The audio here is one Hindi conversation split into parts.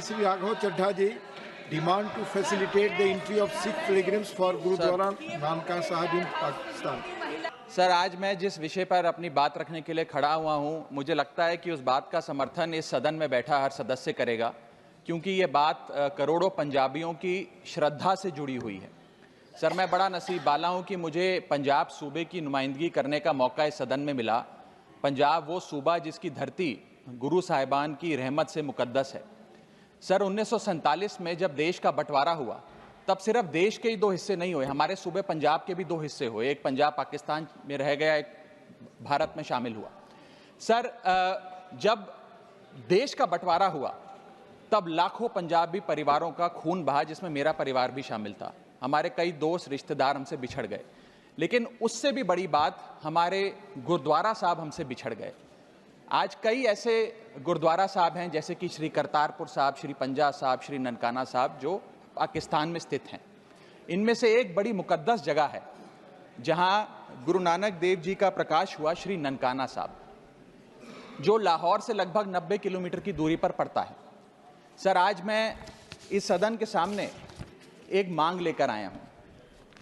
Sri Raghav Chaddha ji demand to facilitate the entry of Sikh pilgrims for Gurudwara Nankana Sahib in Pakistan. Sir, आज मैं जिस विषय पर अपनी बात रखने के लिए खड़ा हुआ हूं, मुझे लगता है कि उस बात का समर्थन इस सदन में बैठा हर सदस्य करेगा, क्योंकि ये बात करोड़ों पंजाबियों की श्रद्धा से जुड़ी हुई है। सर, मैं बड़ा नसीब वाला हूं कि मुझे पंजाब सूबे की नुमाइंदगी करने का मौका इस सदन में मिला। पंजाब वो सूबा जिसकी धरती गुरु साहिबान की रहमत से मुकद्दस है। सर, 1947 में जब देश का बंटवारा हुआ, तब सिर्फ देश के ही दो हिस्से नहीं हुए, हमारे सूबे पंजाब के भी दो हिस्से हुए। एक पंजाब पाकिस्तान में रह गया, एक भारत में शामिल हुआ। सर, जब देश का बंटवारा हुआ, तब लाखों पंजाबी परिवारों का खून बहा, जिसमें मेरा परिवार भी शामिल था। हमारे कई दोस्त रिश्तेदार हमसे बिछड़ गए, लेकिन उससे भी बड़ी बात, हमारे गुरुद्वारा साहब हमसे बिछड़ गए। आज कई ऐसे गुरुद्वारा साहब हैं, जैसे कि श्री करतारपुर साहब, श्री पंजा साहब, श्री ननकाना साहब, जो पाकिस्तान में स्थित हैं। इनमें से एक बड़ी मुकद्दस जगह है जहां गुरु नानक देव जी का प्रकाश हुआ, श्री ननकाना साहब, जो लाहौर से लगभग 90 किलोमीटर की दूरी पर पड़ता है। सर, आज मैं इस सदन के सामने एक मांग लेकर आया हूं।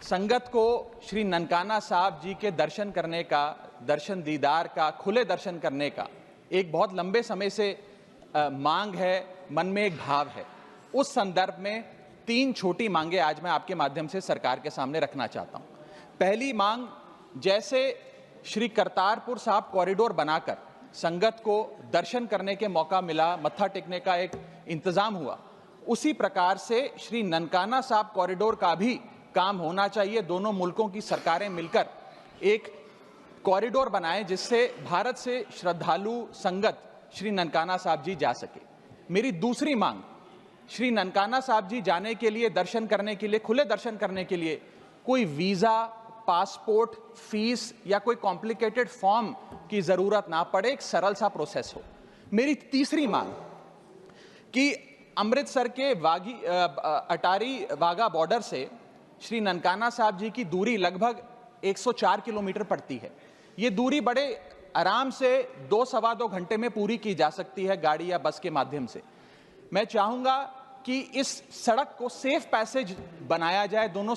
संगत को श्री ननकाना साहब जी के दर्शन करने का, दर्शन दीदार का, खुले दर्शन करने का एक बहुत लंबे समय से मांग है, मन में एक भाव है। उस संदर्भ में 3 छोटी मांगे आज मैं आपके माध्यम से सरकार के सामने रखना चाहता हूं। पहली मांग, जैसे श्री करतारपुर साहब कॉरिडोर बनाकर संगत को दर्शन करने के मौका मिला, मत्था टेकने का एक इंतजाम हुआ, उसी प्रकार से श्री ननकाना साहब कॉरिडोर का भी काम होना चाहिए। दोनों मुल्कों की सरकारें मिलकर एक कॉरिडोर बनाएं, जिससे भारत से श्रद्धालु संगत श्री ननकाना साहब जी जा सके। मेरी दूसरी मांग, श्री ननकाना साहब जी जाने के लिए, दर्शन करने के लिए, खुले दर्शन करने के लिए कोई वीजा, पासपोर्ट, फीस या कोई कॉम्प्लिकेटेड फॉर्म की जरूरत ना पड़े, एक सरल सा प्रोसेस हो। मेरी तीसरी मांग कि अमृतसर के अटारी वाघा बॉर्डर से श्री ननकाना साहब जी की दूरी लगभग 104 किलोमीटर पड़ती है। ये दूरी बड़े आराम से 2-2.25 घंटे में पूरी की जा सकती है, गाड़ी या बस के माध्यम से। मैं चाहूंगा कि इस सड़क को सेफ पैसेज बनाया जाए। दोनों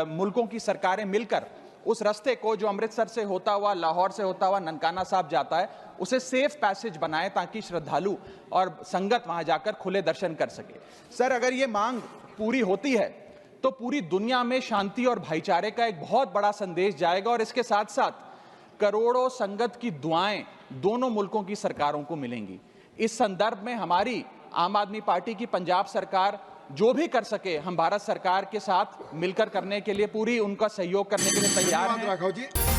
मुल्कों की सरकारें मिलकर उस रास्ते को, जो अमृतसर से होता हुआ, लाहौर से होता हुआ ननकाना साहब जाता है, उसे सेफ पैसेज बनाएं, ताकि श्रद्धालु और संगत वहां जाकर खुले दर्शन कर सके। सर, अगर ये मांग पूरी होती है तो पूरी दुनिया में शांति और भाईचारे का एक बहुत बड़ा संदेश जाएगा, और इसके साथ साथ करोड़ों संगत की दुआएं दोनों मुल्कों की सरकारों को मिलेंगी। इस संदर्भ में हमारी आम आदमी पार्टी की पंजाब सरकार जो भी कर सके, हम भारत सरकार के साथ मिलकर करने के लिए, पूरी उनका सहयोग करने के लिए तैयार हैं।